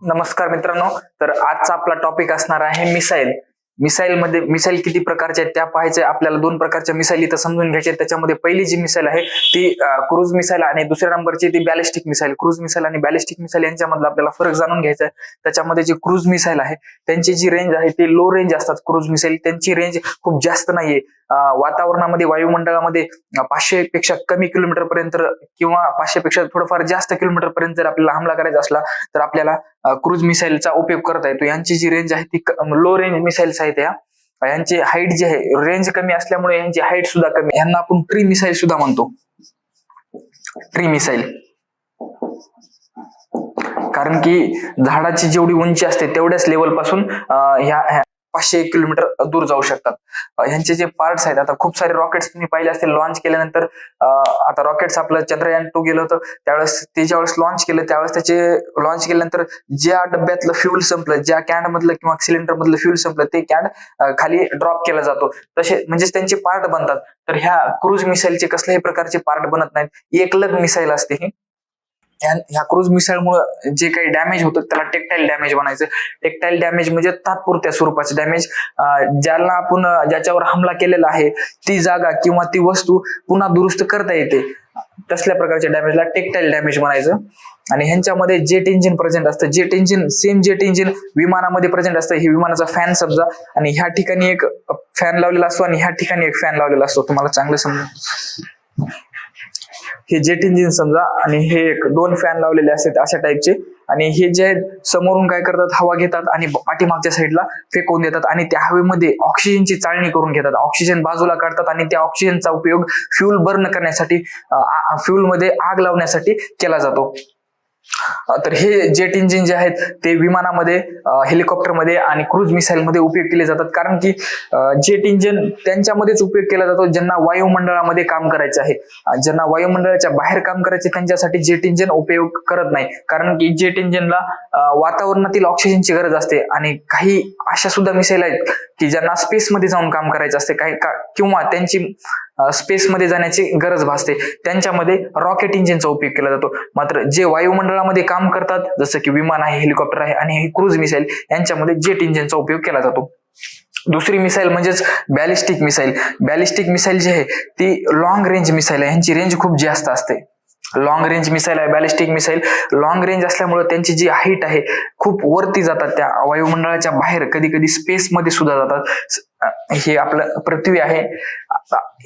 नमस्कार मित्रांनो. तर आजचा आपला टॉपिक असणार आहे मिसाईल. मिसाईल किती प्रकारचे आहेत त्या पाहायचे. आपल्याला दोन प्रकारच्या मिसाईल इथं समजून घ्यायचे. त्याच्यामध्ये पहिली जी मिसाईल आहे ती क्रूज मिसाईल आणि दुसऱ्या नंबरची ती बॅलिस्टिक मिसाईल. क्रूज मिसाईल आणि बॅलिस्टिक मिसाईल यांच्यामधला आपल्याला फरक जाणून घ्यायचा आहे. त्याच्यामध्ये जी क्रूज मिसाईल आहे त्यांची जी रेंज आहे ती लो रेंज असतात. क्रूज मिसाईल त्यांची रेंज खूप जास्त नाहीये. वातावरणामध्ये वायुमंडळामध्ये 500 पेक्षा कमी किलोमीटर पर्यंत किंवा 500 पेक्षा थोडंफार जास्त किलोमीटर पर्यंत जर आपल्याला हमला करायचा असला तर आपल्याला क्रूज मिसाईलचा उपयोग करता येतो. यांची जी रेंज आहे ती लो रेंज मिसाईल्स आहेत. यांची हाईट जी आहे रेंज कमी असल्यामुळे यांची हाईट सुद्धा कमी. यांना आपण ट्री मिसाईल सुद्धा म्हणतो. ट्री मिसाईल कारण की झाडाची जेवढी उंची असते तेवढ्याच लेवल पासून ह्या 500 किलोमीटर दूर जाऊ शकतात. ह्यांचे जे पार्ट्स आहेत, आता खूप सारे रॉकेट्स तुम्ही पाहिले असतील लॉन्च केल्यानंतर. आता रॉकेट्स आपलं चंद्रयान 2 गेलं होतं त्यावेळेस ते ज्यावेळेस लॉन्च केलं त्यावेळेस त्याचे लॉन्च केल्यानंतर ज्या डब्यातलं फ्यूल संपलं, ज्या कॅन्ड मधलं किंवा सिलेंडर मधलं फ्यूल संपलं ते कॅन्ड खाली ड्रॉप केला जातो. तसे म्हणजेच त्यांचे पार्ट बनतात. तर ह्या क्रूज मिसाईलचे कसल्याही प्रकारचे पार्ट बनत नाहीत. एकलग मिसाईल असते ही. ह्या क्रूज मिसाईलमुळे जे काही डॅमेज होतं त्याला टेक्टाईल डॅमेज म्हणायचं. टेक्टाईल डॅमेज म्हणजे तात्पुरत्या स्वरूपाचे डॅमेज. ज्याच्यावर हमला केलेला आहे ती जागा किंवा ती वस्तू पुन्हा दुरुस्त करता येते. तसल्या प्रकारच्या डॅमेजला टेक्टाईल डॅमेज म्हणायचं. आणि ह्यांच्यामध्ये जेट इंजिन प्रेझेंट असतं. Jet engine same jet engine विमानामध्ये प्रेझेंट असतं. हे विमानाचा फॅन समजा आणि ह्या ठिकाणी एक फॅन लावलेला असतो आणि ह्या ठिकाणी एक फॅन लावलेला असतो. तुम्हाला चांगलं समजा हे जेट इंजिन समजा आणि हे एक दोन फॅन लावलेले असतात अशा टाईपचे. आणि हे जे आहेत समोरून काय करतात, हवा घेतात आणि पाठीमागच्या साईडला फेकून देतात आणि त्या हवेमध्ये ऑक्सिजनची चाळणी करून घेतात. ऑक्सिजन बाजूला काढतात आणि त्या ऑक्सिजनचा उपयोग फ्यूल बर्न करण्यासाठी, फ्यूल मध्ये आग लावण्यासाठी केला जातो. तर हे जेट इंजिन जे आहेत ते विमानामध्ये, हेलिकॉप्टरमध्ये आणि क्रूज मिसाईल मध्ये उपयोग केले जातात. कारण की जेट इंजिन त्यांच्यामध्येच उपयोग केला जातो ज्यांना वायुमंडळामध्ये काम करायचं आहे. ज्यांना वायुमंडळाच्या बाहेर काम करायचे त्यांच्यासाठी जेट इंजिन उपयोग करत नाही. कारण की जेट इंजिनला वातावरणातील ऑक्सिजनची गरज असते. आणि काही अशा सुद्धा मिसाईल आहेत की ज्यांना स्पेसमध्ये जाऊन काम करायचं असते किंवा त्यांची स्पेसमध्ये जाण्याची गरज भासते. त्यांच्यामध्ये रॉकेट इंजिनचा उपयोग केला जातो. मात्र जे वायुमंडळामध्ये काम करतात जसं की विमान आहे, हेलिकॉप्टर आहे आणि क्रूज मिसाईल यांच्यामध्ये जेट इंजिनचा उपयोग केला जातो. दुसरी मिसाईल म्हणजेच बॅलिस्टिक मिसाईल. बॅलिस्टिक मिसाईल जी आहे ती लॉंग रेंज मिसाईल आहे. यांची रेंज खूप जास्त असते. लॉंग रेंज मिसाईल आहे बॅलिस्टिक मिसाईल. लॉंग रेंज असल्यामुळे त्यांची जी हाईट आहे खूप वरती जातात. त्या वायुमंडळाच्या बाहेर कधी कधी स्पेस मध्ये सुद्धा जातात. हे आपलं पृथ्वी आहे.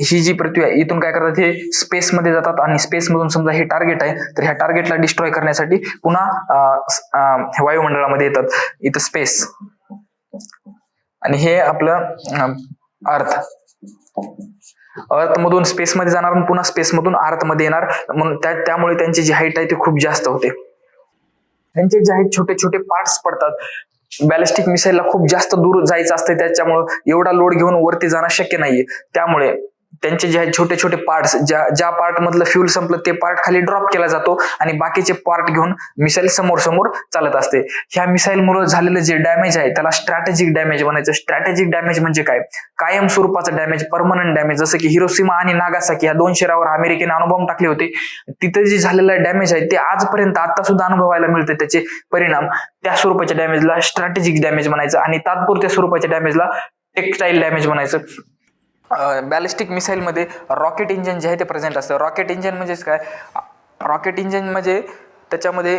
ही जी पृथ्वी आहे इथून काय करतात, हे स्पेस मध्ये जातात आणि स्पेस मधून समजा हे टार्गेट आहे तर ह्या टार्गेटला डिस्ट्रॉय करण्यासाठी पुन्हा वायुमंडळामध्ये येतात. इथं स्पेस आणि हे आपलं अर्थ मधून स्पेस मध्ये जाणार आणि पुन्हा स्पेस मधून अर्थ मध्ये येणार. म्हणून त्यामुळे त्यांची जी हाईट आहे ती खूप जास्त होते. त्यांचे जे आहेत छोटे छोटे पार्ट्स पडतात. बॅलिस्टिक मिसाईलला खूप जास्त दूर जायचं असतं त्याच्यामुळे एवढा लोड घेऊन वरती जाणं शक्य नाहीये. त्यामुळे त्यांचे जे आहेत छोटे छोटे पार्ट्स, ज्या पार्ट मधलं फ्यूल संपलं ते पार्ट खाली ड्रॉप केला जातो आणि बाकीचे पार्ट घेऊन मिसाईल समोर समोर चालत असते. ह्या मिसाईल मुळे झालेलं जे डॅमेज आहे त्याला स्ट्रॅटेजिक डॅमेज म्हणायचं. स्ट्रॅटेजिक डॅमेज म्हणजे काय, कायम स्वरूपाचं डॅमेज, परमनंट डॅमेज. जसं की हिरोशिमा आणि नागासाकी ह्या दोन शहरावर अमेरिकेने अणुबॉम्ब टाकले होते. तिथे जे झालेलं डॅमेज आहे ते आजपर्यंत आता सुद्धा अनुभवायला मिळते त्याचे परिणाम. त्या स्वरूपाच्या डॅमेजला स्ट्रॅटेजिक डॅमेज म्हणायचं आणि तात्पुरत्या स्वरूपाच्या डॅमेजला टेक्टाईल डॅमेज म्हणायचं. बॅलिस्टिक मिसाईल मध्ये रॉकेट इंजिन जे आहे ते प्रेझेंट असतं. रॉकेट इंजिन म्हणजेच काय, रॉकेट इंजिन म्हणजे त्याच्यामध्ये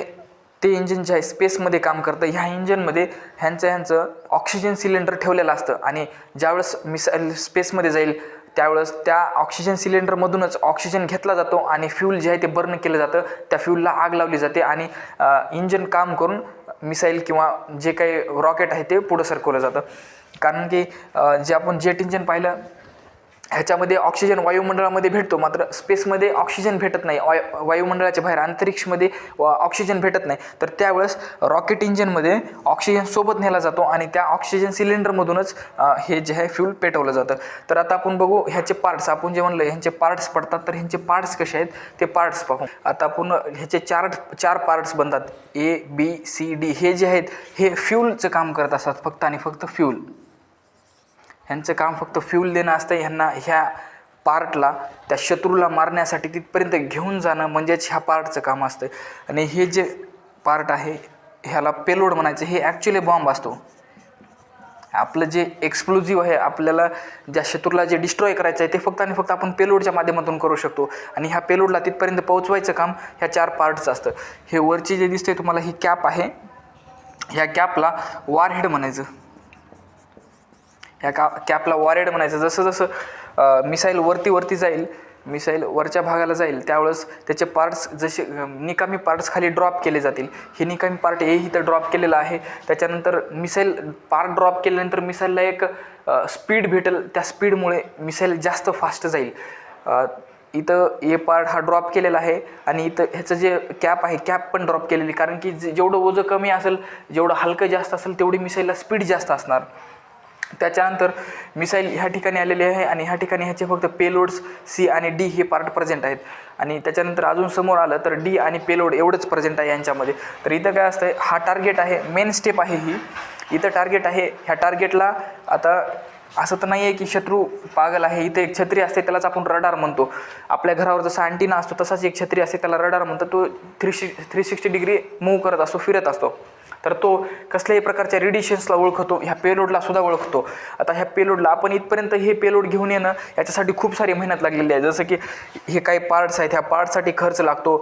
ते इंजिन जे आहे स्पेसमध्ये काम करतं. ह्या इंजिनमध्ये ह्यांचं ऑक्सिजन सिलेंडर ठेवलेलं असतं आणि ज्यावेळेस मिसाईल स्पेसमध्ये जाईल त्यावेळेस त्या ऑक्सिजन सिलेंडर मधूनच ऑक्सिजन घेतला जातो आणि फ्यूल जे आहे ते बर्न केलं जातं. त्या फ्यूलला आग लावली जाते आणि इंजिन काम करून मिसाईल किंवा जे काही रॉकेट आहे ते पुढे सरकवलं जातं. कारण की जे आपण जेट इंजिन पाहिलं ह्याच्यामध्ये ऑक्सिजन वायुमंडळामध्ये भेटतो, मात्र स्पेसमध्ये ऑक्सिजन भेटत नाही. वायुमंडळाच्या बाहेर अंतरिक्षमध्ये ऑक्सिजन भेटत नाही. तर त्यावेळेस रॉकेट इंजिनमध्ये ऑक्सिजन सोबत नेला जातो आणि त्या ऑक्सिजन सिलेंडरमधूनच हे जे आहे फ्यूल पेटवलं जातं. तर आता आपण बघू ह्याचे पार्ट्स. आपण जे म्हणलं ह्यांचे पार्ट्स पडतात तर ह्यांचे पार्ट्स कसे आहेत ते पार्ट्स पाहू. आता आपण ह्याचे चार पार्ट्स बनतात, ABCD. हे जे आहेत हे फ्यूलचं काम करत असतात, फक्त आणि फक्त फ्यूल. ह्यांचं काम फक्त फ्यूल देणं असतं. ह्यांना ह्या पार्टला त्या शत्रूला मारण्यासाठी तिथपर्यंत घेऊन जाणं म्हणजेच ह्या पार्टचं काम असतं. आणि हे जे पार्ट आहे ह्याला पेलोड म्हणायचं, हे ॲक्च्युली बॉम्ब असतो. आपलं जे एक्सप्लोजिव्ह आहे, आपल्याला ज्या शत्रूला जे डिस्ट्रॉय करायचं आहे ते फक्त आणि फक्त आपण पेलोडच्या माध्यमातून करू शकतो. आणि ह्या पेलोडला तिथपर्यंत पोहोचवायचं काम ह्या 4 पार्ट्सचं असतं. हे वरची जे दिसते तुम्हाला ही कॅप आहे, ह्या कॅपला वॉरहेड म्हणायचं. ह्या कॅपला वॉरहेड म्हणायचं. जसं जसं मिसाईल वरती जाईल, मिसाईल वरच्या भागाला जाईल, त्यावेळेस त्याचे पार्ट्स जसे निकामी पार्ट्स खाली ड्रॉप केले जातील. हे निकामी पार्ट ए इथं ड्रॉप केलेला आहे. त्याच्यानंतर मिसाईल पार्ट ड्रॉप केल्यानंतर मिसाईलला एक स्पीड भेटेल. त्या स्पीडमुळे मिसाईल जास्त फास्ट जाईल. इथं ए पार्ट हा ड्रॉप केलेला आहे आणि इथं ह्याचं जे कॅप आहे, कॅप पण ड्रॉप केलेली, कारण की जेवढं ओझं कमी असेल, जेवढं हलकं जास्त असेल, तेवढी मिसाईलला स्पीड जास्त असणार. त्याच्यानंतर मिसाईल ह्या ठिकाणी आलेली आहे आणि ह्या ठिकाणी ह्याचे फक्त पेलोड्स सी आणि डी हे पार्ट प्रेझेंट आहेत. आणि त्याच्यानंतर अजून समोर आलं तर डी आणि पेलोड एवढंच प्रेझेंट आहे यांच्यामध्ये. तर इथं काय असतं, हा टार्गेट आहे, मेन स्टेप आहे ही. इथं टार्गेट आहे. ह्या टार्गेटला आता असं तर नाही आहे की शत्रू पागल आहे. इथे एक छत्री असते, त्यालाच आपण रडार म्हणतो. आपल्या घरावर जसा अँटिना असतो तसाच एक छत्री असते, त्याला रडार म्हणतात. तो 360 डिग्री मूव्ह करत असतो, फिरत असतो. तर तो कसल्याही प्रकारच्या रेडिएशन्सला ओळखतो, ह्या पेलोडला सुद्धा ओळखतो. आता ह्या पेलोडला आपण इथपर्यंत हे पेलोड घेऊन येणं याच्यासाठी खूप सारी मेहनत लागलेली आहे. जसं की हे काही पार्ट्स आहेत, ह्या पार्टसाठी खर्च लागतो.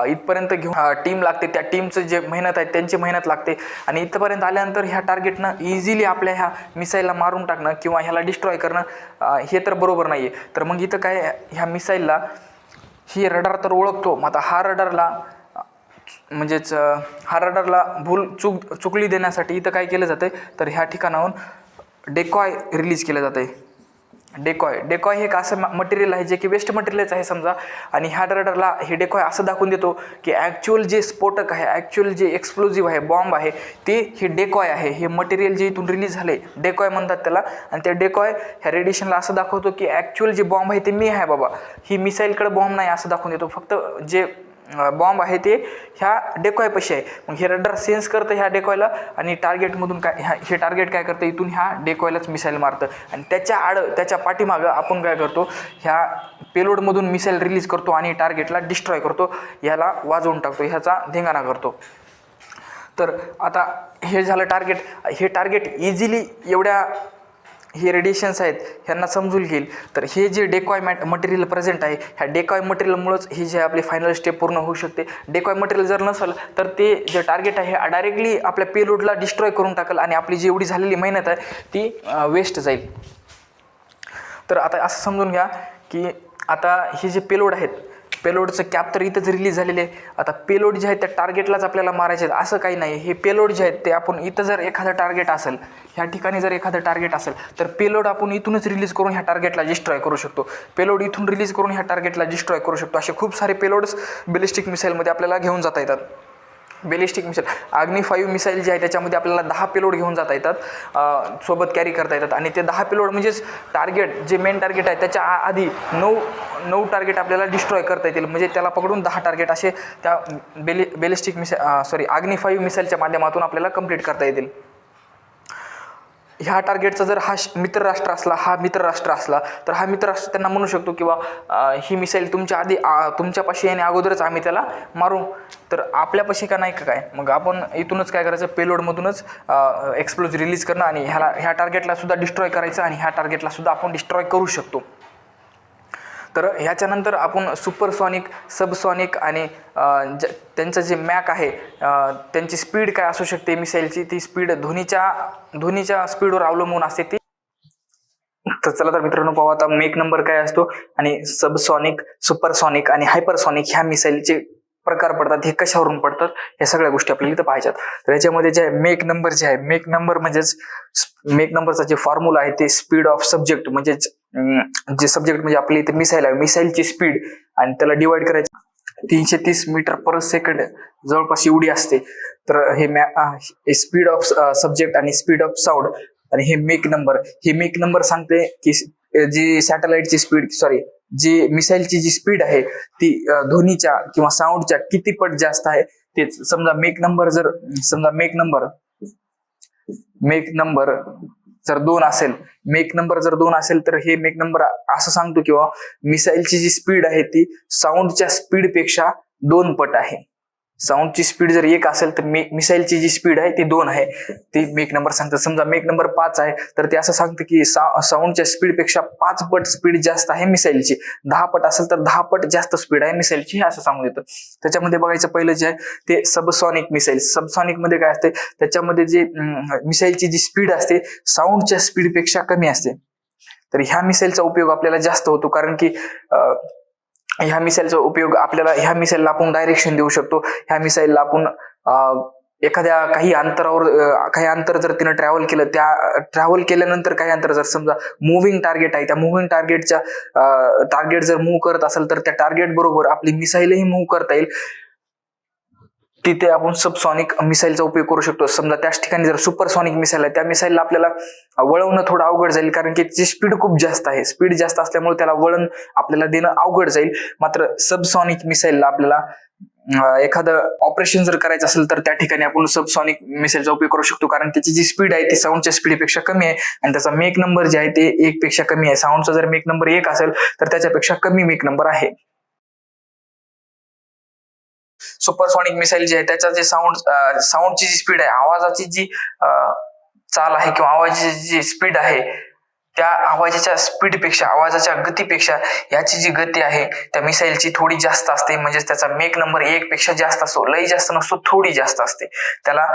इथपर्यंत घेऊन टीम लागते, त्या टीमचं जे मेहनत आहे त्यांची मेहनत लागते. आणि इथपर्यंत आल्यानंतर ह्या टार्गेटनं इझिली आपल्या ह्या मिसाईलला मारून टाकणं किंवा ह्याला डिस्ट्रॉय करणं हे तर बरोबर नाही आहे. तर मग इथं काय, ह्या मिसाईलला ही रडार तर ओळखतो. मग आता हा रडारला म्हणजेच हा रडारला चुकली देण्यासाठी इथं काय केलं जातं, तर ह्या ठिकाणाहून डेकॉय रिलीज केलं जातं आहे. डेकॉय हे एक असं मटेरियल आहे जे की वेस्ट मटेरियलच आहे समजा. आणि ह्या रडारला हे डेकॉय असं दाखवून देतो की ॲक्च्युअल जे स्फोटक आहे, ॲक्च्युअल जे एक्सप्लोजिव्ह आहे, बॉम्ब आहे, ते हे डेकॉय आहे. हे मटेरियल जे इथून रिलीज झाले डेकॉय म्हणतात त्याला. आणि त्या डेकॉय ह्या रेडिएशनला असं दाखवतो की ॲक्च्युअल जे बॉम्ब आहे ते मी आहे बाबा, ही मिसाईलकडे बॉम्ब नाही असं दाखवून देतो. फक्त जे बॉम्ब आहे ते ह्या डेकॉयपाशी आहे. मग हे रडार सेन्स करतं ह्या डेकॉयला आणि टार्गेटमधून हे टार्गेट काय करतं, इथून ह्या डेकॉयलाच मिसाईल मारतं. आणि त्याच्या पाठीमागं आपण काय करतो, ह्या पेलोडमधून मिसाईल रिलीज करतो आणि टार्गेटला डिस्ट्रॉय करतो, ह्याला वाजवून टाकतो, ह्याचा धिंगाणा करतो. तर आता हे झालं टार्गेट. हे टार्गेट इझिली एवढ्या हे रेडिएशन्स आहेत ह्यांना समजून घेईल. तर हे जे डेकॉय मटेरियल प्रेझेंट आहे, ह्या डेकॉय मटेरियलमुळंच ही जे आपली फायनल स्टेप पूर्ण होऊ शकते. डेकॉय मटेरियल जर नसेल तर ते जे टार्गेट आहे डायरेक्टली आपल्या पेलोडला डिस्ट्रॉय करून टाकेल आणि आपली जी एवढी झालेली मेहनत आहे ती वेस्ट जाईल. तर आता असं समजून घ्या की आता हे जे पेलोड आहेत, पेलोडचं कॅप तर इथंच रिलीज झालेले आहे. आता पेलोड जे आहेत त्या टार्गेटलाच आपल्याला मारायचे आहेत असं काही नाही. हे पेलोड जे आहेत ते आपण इथं जर एखादं टार्गेट असेल, ह्या ठिकाणी जर एखादं टार्गेट असेल तर पेलोड आपण इथूनच रिलीज करून ह्या टार्गेटला डिस्ट्रॉय करू शकतो. पेलोड इथून रिलीज करून ह्या टार्गेटला डिस्ट्रॉय करू शकतो. असे खूप सारे पेलोड्स बॅलिस्टिक मिसाईलमध्ये आपल्याला घेऊन जाता येतात. बॅलिस्टिक मिसाईल अग्नी 5 मिसाईल जे आहे त्याच्यामध्ये आपल्याला 10 पेलोड घेऊन जाता येतात, सोबत कॅरी करता येतात. आणि ते 10 पेलोड म्हणजेच टार्गेट जे मेन टार्गेट आहे त्याच्या आधी 9 टार्गेट आपल्याला डिस्ट्रॉय करता येतील. म्हणजे त्याला पकडून 10 टार्गेट असे त्या बॅलिस्टिक अग्नी 5 मिसाईलच्या माध्यमातून आपल्याला कंप्लीट करता येतील. ह्या टार्गेटचा जर हा मित्रराष्ट्र असला तर हा मित्रराष्ट्र त्यांना म्हणू शकतो किंवा ही मिसाईल तुमच्यापाशी येणे अगोदरच आम्ही त्याला मारू. तर आपल्यापाशी का नाही का काय, मग आपण इथूनच काय करायचं, पेलोडमधूनच एक्सप्लोज रिलीज करणं आणि ह्या टार्गेटला सुद्धा डिस्ट्रॉय करायचं आणि ह्या टार्गेटला सुद्धा आपण डिस्ट्रॉय करू शकतो. तर ह्याच्यानंतर आपण सुपरसॉनिक, सबसॉनिक आणि त्यांचं जे मॅक आहे त्यांची स्पीड काय असू शकते मिसाईलची, ती स्पीड ध्वनीच्या स्पीडवर अवलंबून असते ती. तर चला तर मित्रांनो पाहू आता मेक नंबर काय असतो आणि सबसॉनिक, सुपरसॉनिक आणि हायपरसॉनिक ह्या मिसाईलचे प्रकार पडतात, हे कशावरून पडतात, या सगळ्या गोष्टी आपल्याला इथं पाहिजेत. तर याच्यामध्ये जे मेक नंबर जे आहे, मेक नंबर म्हणजेच मेक नंबरचा जे फॉर्म्युला आहे ते स्पीड ऑफ सब्जेक्ट, म्हणजेच जे सब्जेक्ट म्हणजे आपली इथे मिसाईल आहे, मिसाईलची स्पीड आणि त्याला डिवाइड करायचं 330 मीटर पर सेकंड जवळपास एवढी असते. तर हे स्पीड ऑफ सब्जेक्ट आणि स्पीड ऑफ साऊंड आणि हे मेक नंबर सांगते की जी सॅटेलाइटची स्पीड जी मिसाईलची जी स्पीड आहे ती ध्वनीच्या किंवा साऊंडच्या किती पट जास्त आहे तेच. समजा मेक नंबर जर 2 असेल तर हे मेक नंबर असं सांगतो किंवा मिसाईलची जी स्पीड आहे ती साऊंडच्या स्पीड पेक्षा 2 पट आहे. साऊंडची स्पीड जर 1 असेल तर मिसाईलची जी स्पीड आहे ती 2 आहे, ती मेक नंबर सांगतं. समजा मेक नंबर 5 आहे तर ते असं सांगतं की साऊंडच्या स्पीड पेक्षा 5 पट स्पीड जास्त आहे मिसाईलची. 10 पट असेल तर 10 पट जास्त स्पीड आहे मिसाईलची, हे असं सांगून देतं. त्याच्यामध्ये बघायचं पहिलं जे आहे ते सबसॉनिक मिसाईल. सबसॉनिक मध्ये काय असते, त्याच्यामध्ये जे मिसाईलची जी स्पीड असते साऊंडच्या स्पीड पेक्षा कमी असते. तर ह्या मिसाईलचा उपयोग आपल्याला जास्त होतो, कारण की ह्या मिसाईलचा उपयोग आपल्याला, ह्या मिसाईलला आपण डायरेक्शन देऊ शकतो. ह्या मिसाईलला आपण एखाद्या काही अंतर जर तिनं ट्रॅव्हल केलं, त्या ट्रॅव्हल केल्यानंतर काही अंतर जर समजा मुव्हिंग टार्गेट आहे, त्या मुव्हिंग टार्गेटच्या टार्गेट जर मूव्ह करत असेल तर त्या टार्गेट बरोबर आपली मिसाईलही मूव्ह करता येईल. तिथे आपण सबसॉनिक मिसाईलचा उपयोग करू शकतो. समजा त्याच ठिकाणी जर सुपरसॉनिक मिसाईल आहे, त्या मिसाईलला आपल्याला वळवणं थोडं अवघड जाईल, कारण की त्याची स्पीड खूप जास्त आहे. स्पीड जास्त असल्यामुळे त्याला वळण आपल्याला देणं अवघड जाईल. मात्र सबसॉनिक मिसाईलला आपल्याला एखादं ऑपरेशन जर करायचं असेल तर त्या ठिकाणी आपण सबसॉनिक मिसाईलचा उपयोग करू शकतो, कारण त्याची जी स्पीड आहे ती साऊंडच्या स्पीडपेक्षा कमी आहे आणि त्याचा मेक नंबर जे आहे ते 1 पेक्षा कमी आहे. साऊंडचा जर मेक नंबर 1 असेल तर त्याच्यापेक्षा कमी मेक नंबर आहे. सुपरसॉनिक मिसाईल जे आहे त्याचा जे साऊंडची जी स्पीड आहे, आवाजाची जी चाल आहे किंवा आवाजाची जी स्पीड आहे, त्या आवाजाच्या स्पीडपेक्षा, आवाजाच्या गतीपेक्षा याची जी गती आहे त्या मिसाईलची थोडी जास्त असते. म्हणजेच त्याचा मेक नंबर 1 पेक्षा जास्त असतो, लई जास्त नसतो, थोडी जास्त असते. त्याला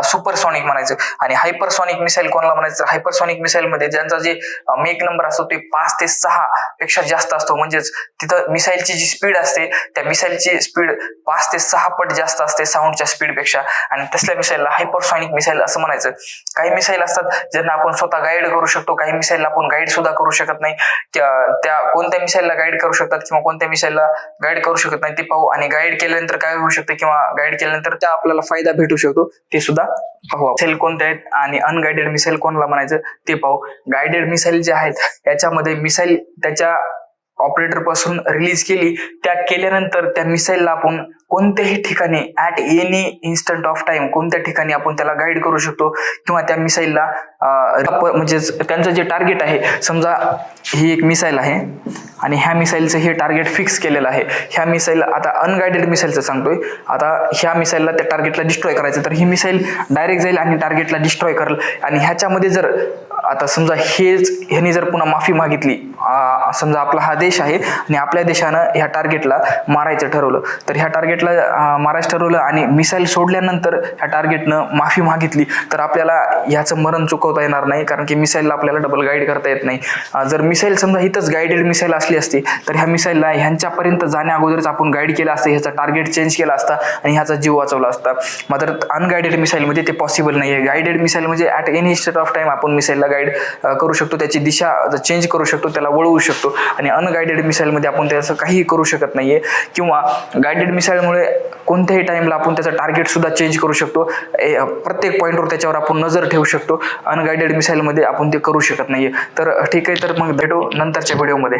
सुपरसॉनिक म्हणायचं. आणि हायपरसॉनिक मिसाईल कोणाला म्हणायचं, हायपरसॉनिक मिसाईल मध्ये ज्यांचा जे मेक नंबर असतो ते 5 ते 6 पेक्षा जास्त असतो. म्हणजेच तिथं मिसाईलची जी स्पीड असते त्या मिसाईलची स्पीड 5 ते 6 पट जास्त असते साऊंडच्या स्पीडपेक्षा, आणि तसल्या मिसाईलला हायपरसॉनिक मिसाईल असं म्हणायचं. काही मिसाईल असतात ज्यांना आपण स्वतः गाईड करू शकतो, काही मिसाईल आपण गाईड सुद्धा करू शकत नाही. त्या कोणत्या मिसाईलला गाईड करू शकतात किंवा कोणत्या मिसाईलला गाईड करू शकत नाही ते पाहू. आणि गाईड केल्यानंतर काय होऊ शकते किंवा गाईड केल्यानंतर त्या आपल्याला फायदा भेटू शकतो ते सुद्धा पाहू. मिसाईल कोणत्या आहेत आणि अनगाइडेड मिसाईल कोणाला म्हणायचं ते पाहू. गाइडेड मिसाईल जे आहेत याच्यामध्ये मिसाईल त्याच्या ऑपरेटर पासून रिलीज केल्यानंतर त्या मिसाईलला आपण कोणत्याही ठिकाणी at any instant of time कोणत्या ठिकाणी आपण त्याला गाईड करू शकतो किंवा त्या मिसाईलला म्हणजे त्यांचं जे टार्गेट आहे, समजा ही एक मिसाईल आहे आणि ह्या मिसाईलचं हे टार्गेट फिक्स केलेलं आहे. ह्या मिसाईल, आता अनगाइडेड मिसाईलचं सांगतोय, आता ह्या मिसाईलला त्या टार्गेटला डिस्ट्रॉय करायचं तर ही मिसाईल डायरेक्ट जाईल आणि टार्गेटला डिस्ट्रॉय करेल. आणि ह्याच्यामध्ये जर आता समजा ह्यानी जर पुन्हा माफी मागितली, समजा आपला हा देश आहे आणि आपल्या देशानं ह्या टार्गेटला मारायचं ठरवलं, तर ह्या टार्गेटला मारायचं ठरवलं आणि मिसाईल सोडल्यानंतर ह्या टार्गेटनं माफी मागितली तर आपल्याला ह्याचं मरण चुकवता येणार नाही, कारण की मिसाईलला आपल्याला डबल गाईड करता येत नाही. जर मिसाईल समजा इथंच गाइडेड मिसाईल असली असती तर ह्या मिसाईलला ह्यांच्यापर्यंत जाण्या अगोदरच आपण गाईड केलं असतं, ह्याचा टार्गेट चेंज केला असता आणि ह्याचा जीव वाचवला असता. मात्र अनगाइडेड मिसाईल मध्ये ते पॉसिबल नाहीये. गाइडेड मिसाईल म्हणजे at any instant of time आपण मिसाईलला गाईड करू शकतो, त्याची दिशा चेंज करू शकतो, त्याला वळवू शकतो. आणि अनगाइडेड मिसाईल मध्ये आपण त्याचं काहीही करू शकत नाहीये. किंवा गाइडेड मिसाईलमुळे कोणत्याही टाइमला आपण त्याचं टार्गेट सुद्धा चेंज करू शकतो, प्रत्येक पॉईंटवर त्याच्यावर आपण नजर ठेवू शकतो. अनगाइडेड मिसाईल मध्ये आपण ते करू शकत नाहीये. तर ठीक आहे, तर मग भेटू नंतरच्या व्हिडिओमध्ये.